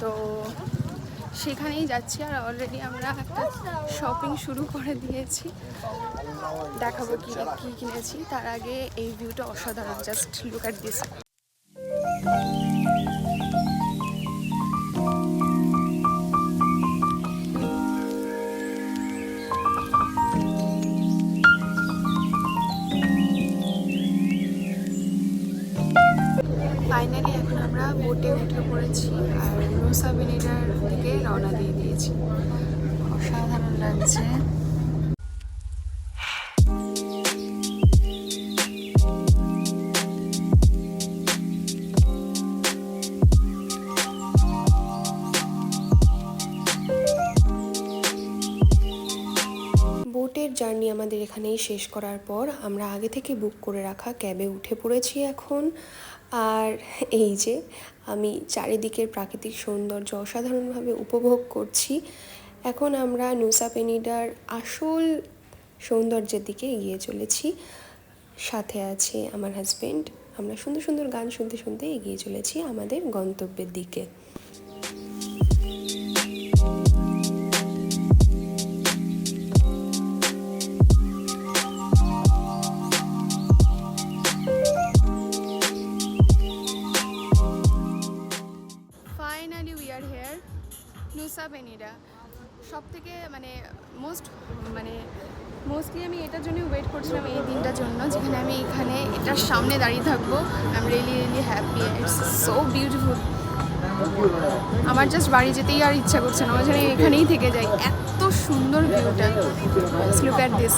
তো সেখানেই যাচ্ছি। আর অলরেডি আমরা একটা শপিং শুরু করে দিয়েছি, দেখাবো কি কি কিনেছি। তার আগে এই ভিউটা অসাধারণ, just look at this. Finally এখন আমরা বোটে উঠে পড়েছি আর নুসা ভেনিডার দিকে রওনা দিয়ে দিয়েছি। অসাধারণ লাগছে। বোটের জার্নি আমাদের এখানেই শেষ করার পর আমরা আগে থেকে বুক করে রাখা ক্যাবে উঠে পড়েছি এখন। আর এই যে আমি চারিদিকের প্রাকৃতিক সৌন্দর্য অসাধারণভাবে উপভোগ করছি। এখন আমরা নুসা পেনিডার আসল সৌন্দর্যের দিকে এগিয়ে চলেছি। সাথে আছে আমার হাজব্যান্ড। আমরা সুন্দর সুন্দর গান শুনতে শুনতে এগিয়ে চলেছি আমাদের গন্তব্যের দিকে। Finally we are here Nusa Penida. সব থেকে মোস্টলি আমি এটার জন্যই ওয়েট করছিলাম, এই দিনটার জন্য, যেখানে আমি এখানে এটার সামনে দাঁড়িয়ে থাকবো। I am really happy, it's so beautiful. আমার জাস্ট বাড়ি যেতেই আর ইচ্ছা করছে না, আমার যেন এখানেই থেকে যাই, এত সুন্দর ভিউটা। Look at this.